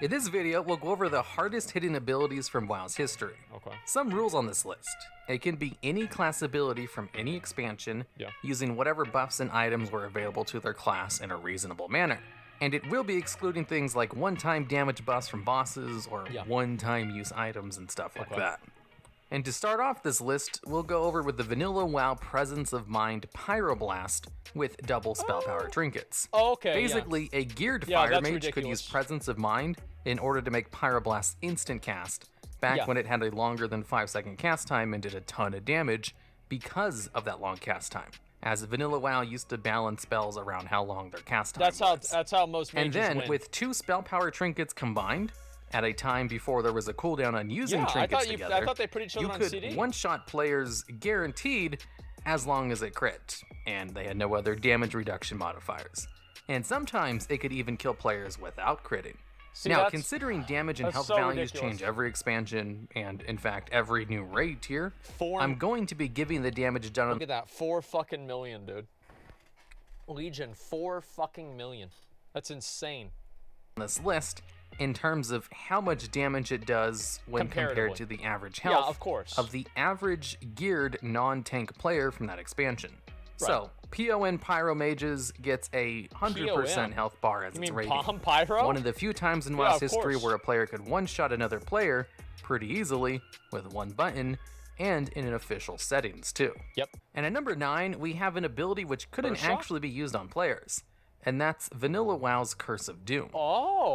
In this video, we'll go over the hardest hitting abilities from WoW's history. Okay. Some rules on this list. It can be any class ability from any expansion, using whatever buffs and items were available to their class in a reasonable manner. And it will be excluding things like one-time damage buffs from bosses or one-time use items and stuff like that. And to start off this list, we'll go over with the vanilla WoW Presence of Mind Pyroblast with double spell power trinkets. Basically, a geared fire mage could use Presence of Mind in order to make Pyroblast instant cast, back when it had a longer than 5-second cast time and did a ton of damage because of that long cast time, as vanilla WoW used to balance spells around how long their cast time was. That's how most mages And then, win. with 2 spell power trinkets combined, at a time before there was a cooldown on using trinkets together, I thought they put each other on CD. You could one-shot players guaranteed as long as it crit, and they had no other damage reduction modifiers. And sometimes it could even kill players without critting. Now, considering damage and health values change every expansion, and in fact every new raid tier, I'm going to be giving the damage done on— Look at that, 4 fucking million, dude. Legion, 4 fucking million. That's insane. This list in terms of how much damage it does when compared to the average health of the average geared non-tank player from that expansion. So, PON Pyro Mages gets a 100% health bar as its rating. Pyro? One of the few times in WoW's history where a player could one-shot another player pretty easily with one button, and in official settings too. And at number 9, we have an ability which couldn't actually be used on players, and that's Vanilla WoW's Curse of Doom.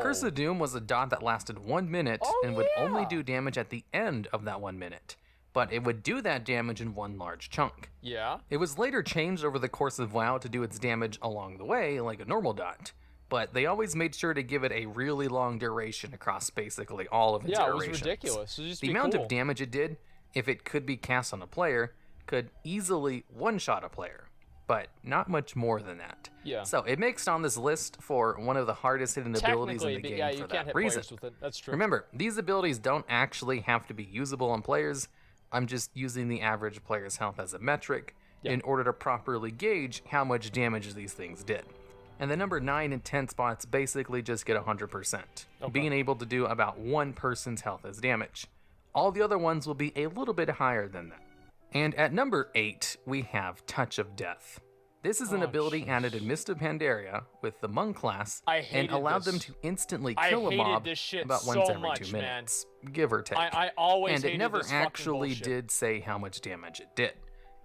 Curse of Doom was a dot that lasted 1 minute and would only do damage at the end of that 1 minute, but it would do that damage in one large chunk. It was later changed over the course of WoW to do its damage along the way, like a normal dot, but they always made sure to give it a really long duration across basically all of its iterations. It was ridiculous. It The amount of damage it did, if it could be cast on a player, could easily one-shot a player, but not much more than that. So it makes it on this list for one of the hardest hitting abilities in the game for that reason. That's true. Remember, these abilities don't actually have to be usable on players. I'm just using the average player's health as a metric in order to properly gauge how much damage these things did. And the number 9 and 10 spots basically just get 100%, being able to do about one person's health as damage. All the other ones will be a little bit higher than that. And at number 8, we have Touch of Death. This is an ability added in Mist of Pandaria with the Monk class and allowed them to instantly kill a mob about once every 2 minutes, give or take. And it never actually did say how much damage it did.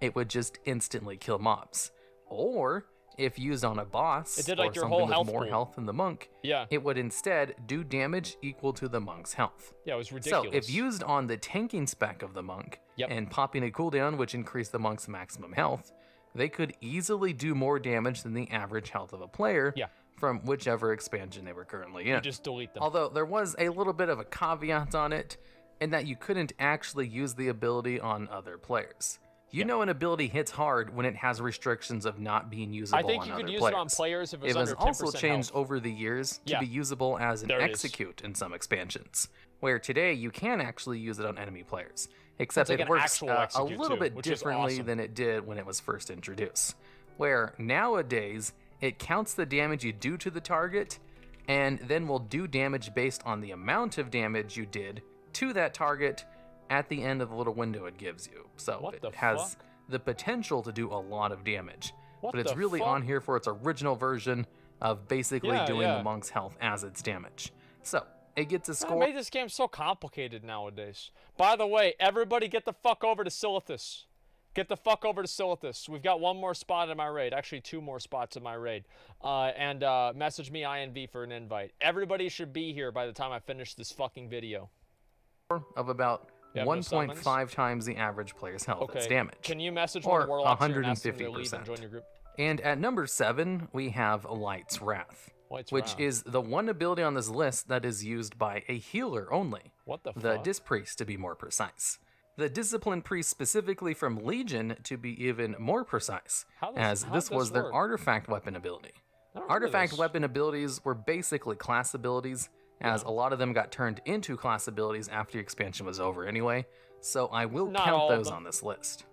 It would just instantly kill mobs. Or, if used on a boss or something with more health than the monk, it would instead do damage equal to the monk's health. It was ridiculous. So if used on the tanking spec of the monk and popping a cooldown which increased the monk's maximum health, they could easily do more damage than the average health of a player from whichever expansion they were currently in. Just delete them. Although there was a little bit of a caveat on it, in that you couldn't actually use the ability on other players. You know an ability hits hard when it has restrictions of not being usable on other players. I think you could use it on players if it was under 10% It was also changed over the years to be usable as an execute in some expansions, where today you can actually use it on enemy players, except it works a little bit differently than it did when it was first introduced, where nowadays it counts the damage you do to the target and then will do damage based on the amount of damage you did to that target at the end of the little window it gives you. So it has the potential to do a lot of damage, but it's really on here for its original version of basically doing the monk's health as its damage. So it gets a score. Made this game so complicated nowadays. By the way, everybody get the fuck over to Silithus. Get the fuck over to Silithus. We've got 1 more spot in my raid. Actually, 2 more spots in my raid. And message me INV for an invite. Everybody should be here by the time I finish this fucking video. Of about 1.5 times the average player's health as damage. Can you message or one of the warlocks here and ask them to 150%. leave and join your group? And at number 7, we have Light's Wrath, which is the one ability on this list that is used by a healer only. The Dis Priest, to be more precise. The Discipline Priest specifically from Legion, to be even more precise, as this was their artifact weapon ability. Artifact weapon abilities were basically class abilities, as a lot of them got turned into class abilities after the expansion was over anyway, so I will count those on this list.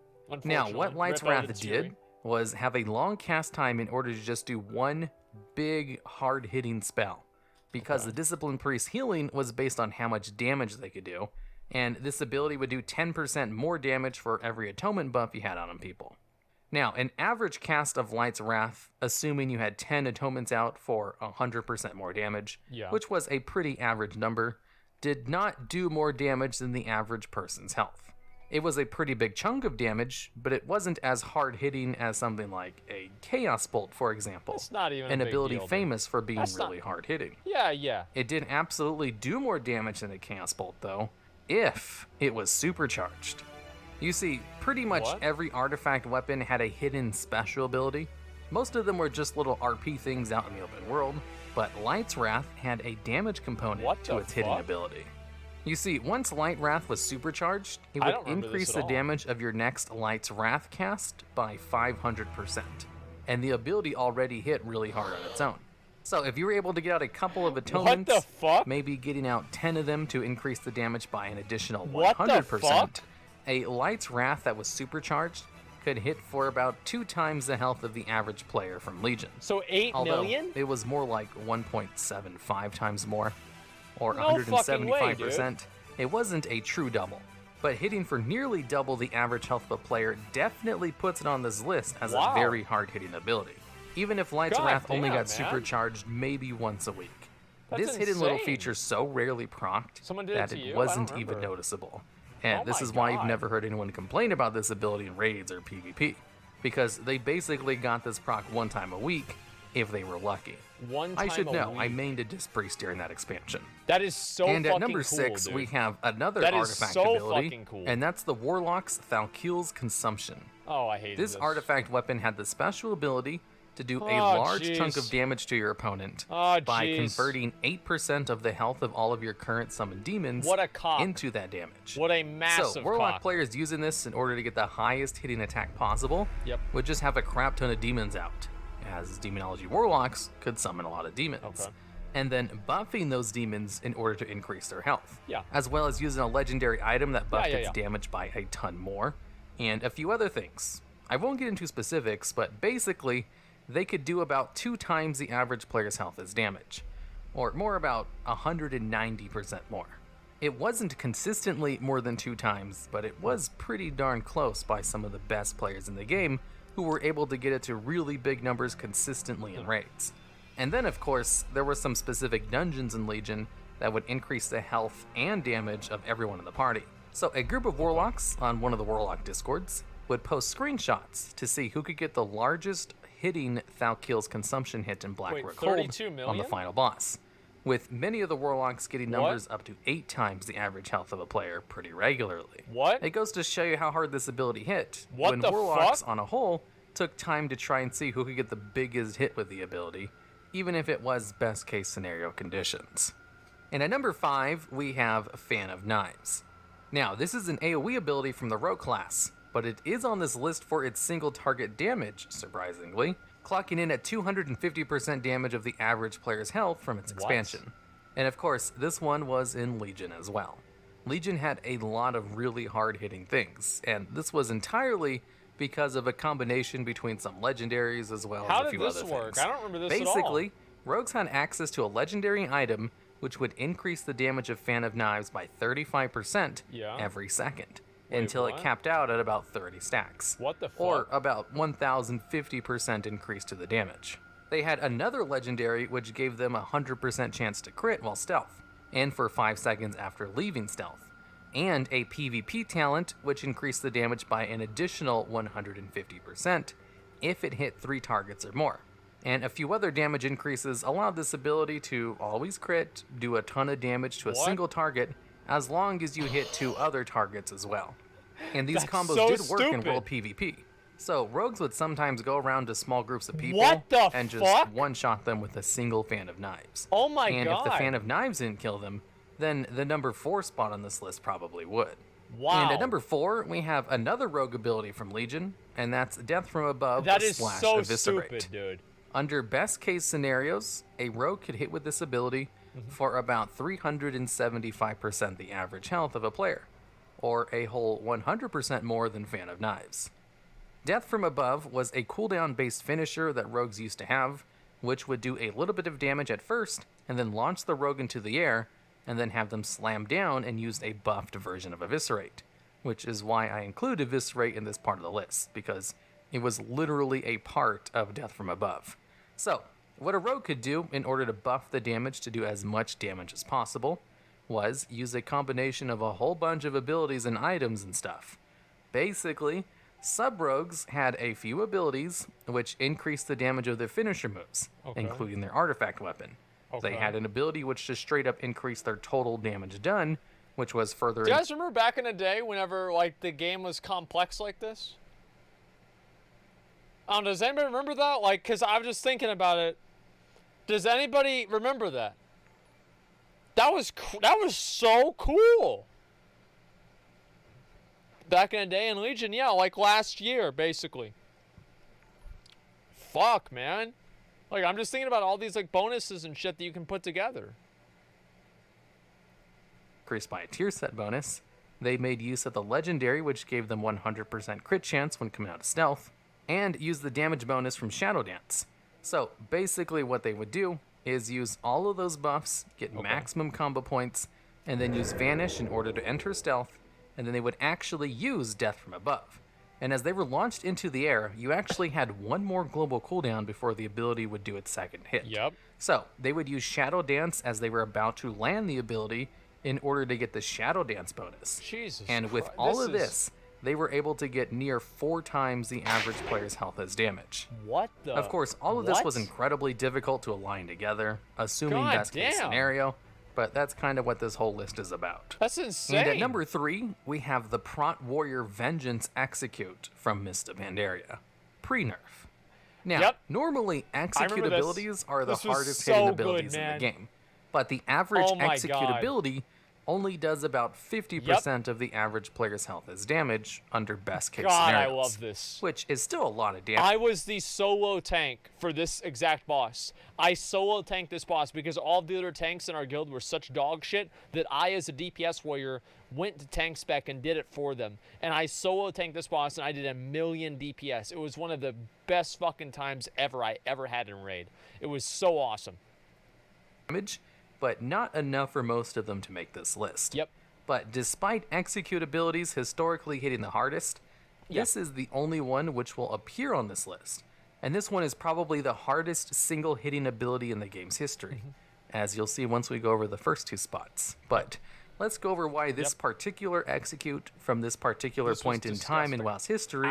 Now, what Light's Wrath did was have a long cast time in order to just do one big hard-hitting spell. because the Discipline Priest healing was based on how much damage they could do, and this ability would do 10% more damage for every atonement buff you had on people. Now, an average cast of Light's Wrath, assuming you had 10 atonements out for 100% more damage, which was a pretty average number, did not do more damage than the average person's health. It was a pretty big chunk of damage, but it wasn't as hard-hitting as something like a Chaos Bolt, for example. It's not even an a big ability deal, famous for being really hard-hitting. Yeah. It did absolutely do more damage than a Chaos Bolt, though, if it was supercharged. You see, pretty much every artifact weapon had a hidden special ability. Most of them were just little RP things out in the open world, but Light's Wrath had a damage component to its hidden ability. You see, once Light Wrath was supercharged, it would increase the damage of your next Light's Wrath cast by 500%, and the ability already hit really hard on its own. So if you were able to get out a couple of atonements, maybe getting out 10 of them to increase the damage by an additional 100%, a Light's Wrath that was supercharged could hit for about 2 times the health of the average player from Legion. So 8 million? It was more like 1.75 times more. Or 175%. It wasn't a true double, but hitting for nearly double the average health of a player definitely puts it on this list as a very hard-hitting ability, even if Light's Wrath only got supercharged maybe once a week. This hidden little feature so rarely procced that it wasn't even noticeable. And this is why you've never heard anyone complain about this ability in raids or PvP, because they basically got this proc one time a week if they were lucky. I should know, I mained a Disc Priest during that expansion. That is so fucking cool, cool. And at number 6, we have another artifact ability, and that's the Warlock's Falcons Consumption. Oh, I hate this artifact weapon had the special ability to do a large chunk of damage to your opponent by converting 8% of the health of all of your current summoned demons into that damage. What a massive So Warlock players using this in order to get the highest hitting attack possible would just have a crap ton of demons out, as Demonology Warlocks could summon a lot of demons. And then buffing those demons in order to increase their health. As well as using a legendary item that buffed its damage by a ton more, and a few other things. I won't get into specifics, but basically, they could do about 2 times the average player's health as damage, or more about 190% more. It wasn't consistently more than 2 times, but it was pretty darn close by some of the best players in the game who were able to get it to really big numbers consistently in raids. And then, of course, there were some specific dungeons in Legion that would increase the health and damage of everyone in the party. So a group of Warlocks on one of the Warlock Discords would post screenshots to see who could get the largest hitting Falcons Consumption hit in Blackrock Hold on the final boss, with many of the Warlocks getting numbers up to 8 times the average health of a player pretty regularly. It goes to show you how hard this ability hit, when Warlocks on a whole took time to try and see who could get the biggest hit with the ability, even if it was best case scenario conditions. And at number 5, we have Fan of Knives. Now, this is an AoE ability from the Rogue class, but it is on this list for its single target damage, surprisingly, clocking in at 250% damage of the average player's health from its expansion. And of course, this one was in Legion as well. Legion had a lot of really hard-hitting things, and this was entirely because of a combination between some legendaries as well as a few other things. How did this work? I don't remember this at all. Basically, rogues had access to a legendary item which would increase the damage of Fan of Knives by 35% every second, until it capped out at about 30 stacks. Or about 1,050% increase to the damage. They had another legendary which gave them a 100% chance to crit while stealth, and for 5 seconds after leaving stealth. And a PvP talent which increased the damage by an additional 150% if it hit 3 targets or more. And a few other damage increases allowed this ability to always crit, do a ton of damage to a single target, as long as you hit 2 other targets as well. And these combos did work in World PvP. So rogues would sometimes go around to small groups of people and just one-shot them with a single Fan of Knives. Oh my god. And if the Fan of Knives didn't kill them, then the number 4 spot on this list probably would. And at number 4, we have another rogue ability from Legion, and that's Death from Above / Eviscerate. Stupid, dude. Under best case scenarios, a rogue could hit with this ability for about 375% the average health of a player, or a whole 100% more than Fan of Knives. Death from Above was a cooldown based finisher that rogues used to have, which would do a little bit of damage at first, and then launch the rogue into the air, and then have them slam down and use a buffed version of Eviscerate, which is why I include Eviscerate in this part of the list, because it was literally a part of Death from Above. So, what a rogue could do in order to buff the damage to do as much damage as possible was use a combination of a whole bunch of abilities and items and stuff. Basically, sub-rogues had a few abilities which increased the damage of their finisher moves, including their artifact weapon. They had an ability which just straight up increased their total damage done, which was further... Do you guys remember back in the day whenever like the game was complex like this? Does anybody remember that? Like, because I'm just thinking about it. Does anybody remember that? That was so cool. Back in the day in Legion, yeah, like last year, basically. Fuck, man. Like, I'm just thinking about all these like bonuses and shit that you can put together. Increased by a tier set bonus. They made use of the legendary, which gave them 100% crit chance when coming out of stealth, and used the damage bonus from Shadow Dance. So basically what they would do is use all of those buffs, get maximum combo points, and then use Vanish in order to enter stealth, and then they would actually use Death from Above. And as they were launched into the air, you actually had one more global cooldown before the ability would do its second hit. Yep. So they would use Shadow Dance as they were about to land the ability in order to get the Shadow Dance bonus. Jesus and with Christ, all of this, they were able to get near 4 times the average player's health as damage. What the? Of course, all of this was incredibly difficult to align together, assuming best case scenario, but that's kind of what this whole list is about. That's insane. And at number 3, we have the Prot Warrior Vengeance Execute from Mist of Pandaria, pre-nerf. Now, normally execute abilities are the hardest hitting abilities in the game, but the average execute ability only does about 50% of the average player's health as damage under best case scenarios. I love this. Which is still a lot of damage. I was the solo tank for this exact boss. I solo tanked this boss because all the other tanks in our guild were such dog shit that I, as a DPS warrior, went to tank spec and did it for them. And I solo tanked this boss and I did 1,000,000 DPS. It was one of the best fucking times I ever had in raid. It was so awesome. Damage, but not enough for most of them to make this list. Yep. But despite execute abilities historically hitting the hardest, this is the only one which will appear on this list. And this one is probably the hardest single hitting ability in the game's history, as you'll see once we go over the first 2 spots. But let's go over why this particular execute from this particular point in time in WoW's history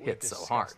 hit so hard.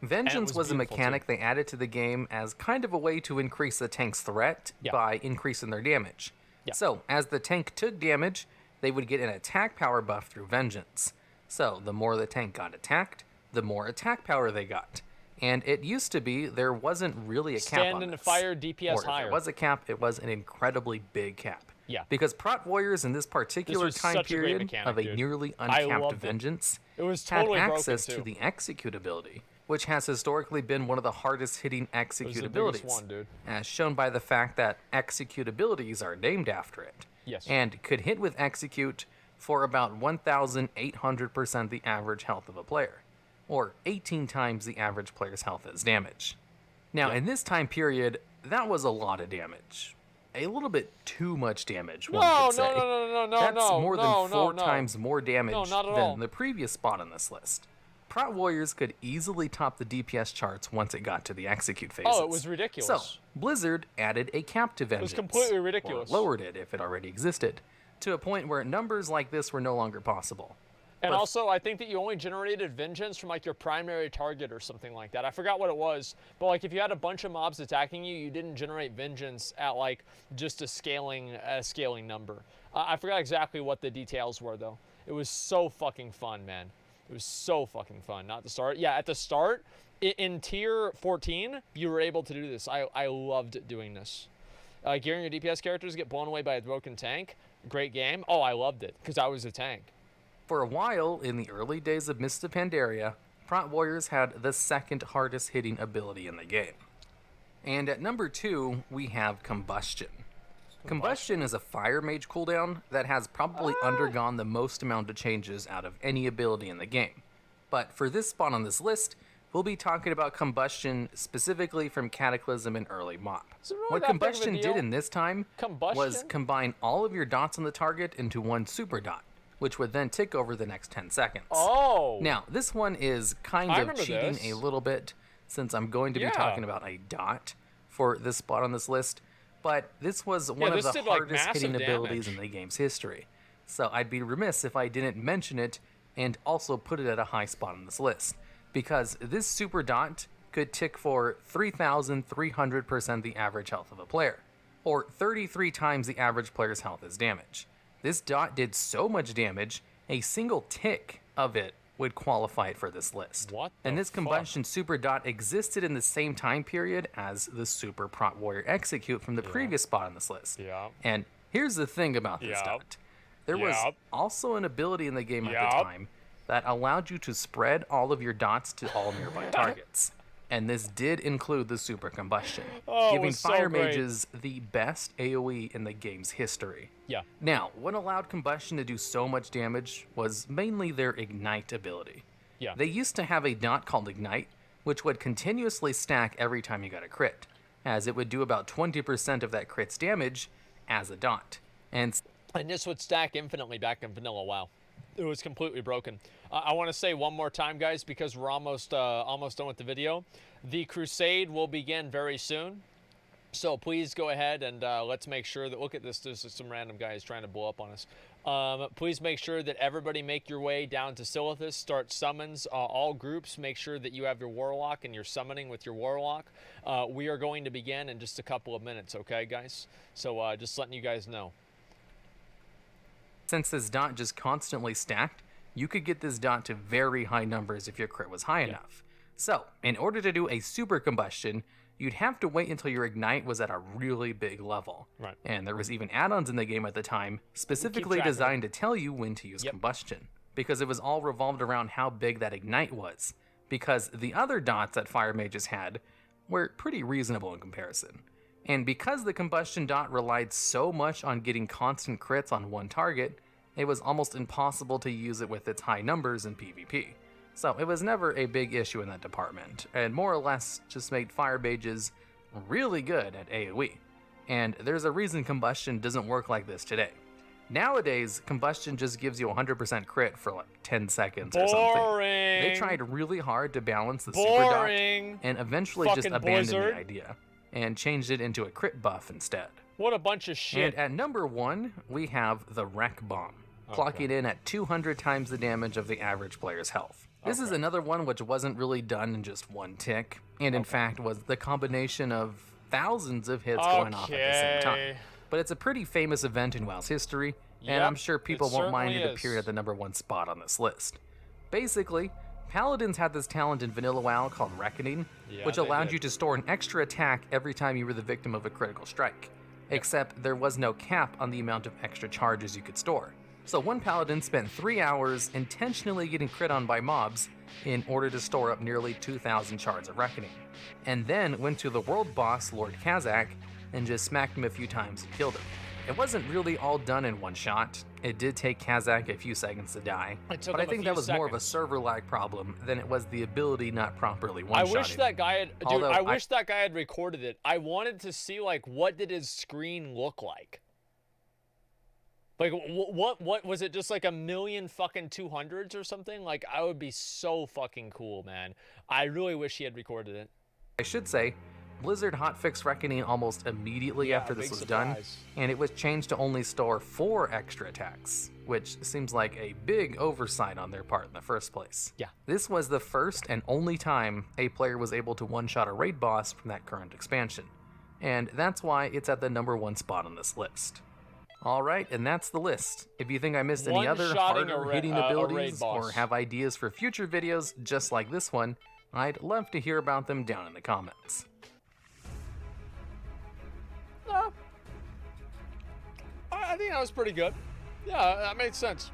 Vengeance was a mechanic they added to the game as kind of a way to increase the tank's threat by increasing their damage. So, as the tank took damage, they would get an attack power buff through Vengeance. So, the more the tank got attacked, the more attack power they got. And it used to be there wasn't really a cap on Stand in the this. fire, DPS Or higher. if there was a cap, it was an incredibly big cap. Yeah. Because Prot Warriors in this particular time period of a nearly uncapped Vengeance it was totally had access broken, to the execute ability, which has historically been one of the hardest hitting execute abilities, as shown by the fact that execute abilities are named after it, and could hit with execute for about 1,800% the average health of a player, or 18 times the average player's health as damage. Now, in this time period, that was a lot of damage. A little bit too much damage, one could say. That's more than 4 times more damage than the previous spot on this list. Prot Warriors could easily top the DPS charts once it got to the execute phases. Oh, it was ridiculous. So, Blizzard added a cap to Vengeance. It was completely ridiculous. Or lowered it, if it already existed, to a point where numbers like this were no longer possible. And also, I think that you only generated Vengeance from like your primary target or something like that. I forgot what it was, but like if you had a bunch of mobs attacking you, you didn't generate Vengeance at like just a scaling number. I forgot exactly what the details were though. It was so fucking fun, man. It was so fucking fun. Not the start. Yeah, at the start, in tier 14, you were able to do this. I loved doing this. Gearing your DPS characters get blown away by a broken tank. Great game. Oh, I loved it because I was a tank. For a while, in the early days of Mist of Pandaria, Prot Warriors had the second hardest hitting ability in the game. And at number 2, we have Combustion. Combustion is a fire mage cooldown that has probably undergone the most amount of changes out of any ability in the game. But for this spot on this list, we'll be talking about Combustion specifically from Cataclysm and early MoP. Is it really What that big of a Combustion deal? did in this time was Combustion? combine all of your dots on the target into one super dot, which would then tick over the next 10 seconds. Oh. Now, this one is kind I of remember cheating this. a little bit, since I'm going to be Yeah. talking about a dot for this spot on this list, but this was one of this the did, like, hardest hitting massive abilities damage. in the game's history. So I'd be remiss if I didn't mention it and also put it at a high spot on this list, because this super dot could tick for 3,300% the average health of a player, or 33 times the average player's health as damage. This dot did so much damage, a single tick of it would qualify it for this list. What And the this fuck? Combustion super dot existed in the same time period as the Super Prot Warrior Execute from the previous spot on this list. Yeah. And here's the thing about this Yep. dot. There was Yep. also an ability in the game at the Yep. time that allowed you to spread all of your dots to all nearby targets. And this did include the Super Combustion, Oh, it giving was so fire great. mages the best AoE in the game's history. Yeah. Now, what allowed Combustion to do so much damage was mainly their Ignite ability. Yeah. They used to have a dot called Ignite, which would continuously stack every time you got a crit, as it would do about 20% of that crit's damage as a dot. And And this would stack infinitely back in vanilla. Wow. It was completely broken. I want to say one more time, guys, because we're almost done with the video. The crusade will begin very soon. So please go ahead and let's make sure that, look at this, there's some random guys trying to blow up on us. Please make sure that everybody make your way down to Silithus, start summons. All groups, make sure that you have your Warlock and you're summoning with your Warlock. We are going to begin in just a couple of minutes, okay, guys? So just letting you guys know. since this dot just constantly stacked, you could get this dot to very high numbers if your crit was high enough. So, in order to do a Super Combustion, you'd have to wait until your Ignite was at a really big level. Right. And there was even add-ons in the game at the time specifically track of it. designed to tell you when to use Combustion, because it was all revolved around how big that Ignite was, because the other dots that Fire Mages had were pretty reasonable in comparison. And because the Combustion dot relied so much on getting constant crits on one target, it was almost impossible to use it with its high numbers in PvP. So it was never a big issue in that department, and more or less just made Fire Mages really good at AoE. And there's a reason Combustion doesn't work like this today. Nowadays, Combustion just gives you 100% crit for like 10 seconds or something. Boring. They tried really hard to balance the super Boring. dot and eventually just Fucking abandoned Blizzard. the idea and changed it into a crit buff instead. What a bunch of shit. And at number 1, we have the Wreck Bomb, clocking in at 200 times the damage of the average player's health. This is another one which wasn't really done in just one tick, and in fact was the combination of thousands of hits going off at the same time. Okay. But it's a pretty famous event in WoW's history, and Yep, I'm sure people it won't mind certainly it is. appearing at the number 1 spot on this list. Basically, Paladins had this talent in vanilla WoW called Reckoning, Yeah, which they allowed did. you to store an extra attack every time you were the victim of a critical strike. Except there was no cap on the amount of extra charges you could store. So one Paladin spent 3 hours intentionally getting crit on by mobs in order to store up nearly 2,000 shards of Reckoning, and then went to the world boss, Lord Kazakh, and just smacked him a few times and killed him. It wasn't really all done in one shot. It did take Kazakh a few seconds to die, It took but I him a think few that was more of a seconds. server lag problem than it was the ability not properly I one-shotting. wish that guy had, dude. Although I wish that guy had recorded it. I wanted to see like what did his screen look like. Like what was it? Just like a million fucking 200s or something? Like I would be so fucking cool, man. I really wish he had recorded it. I should say, Blizzard hotfixed Reckoning almost immediately Yeah, after this big was surprise. done, and it was changed to only store 4 extra attacks, which seems like a big oversight on their part in the first place. Yeah. This was the first and only time a player was able to one-shot a raid boss from that current expansion, and that's why it's at the number 1 spot on this list. Alright, and that's the list. If you think I missed any other One-shotting harder a hitting raid abilities boss. or have ideas for future videos just like this one, I'd love to hear about them down in the comments. I think that was pretty good. Yeah, that made sense.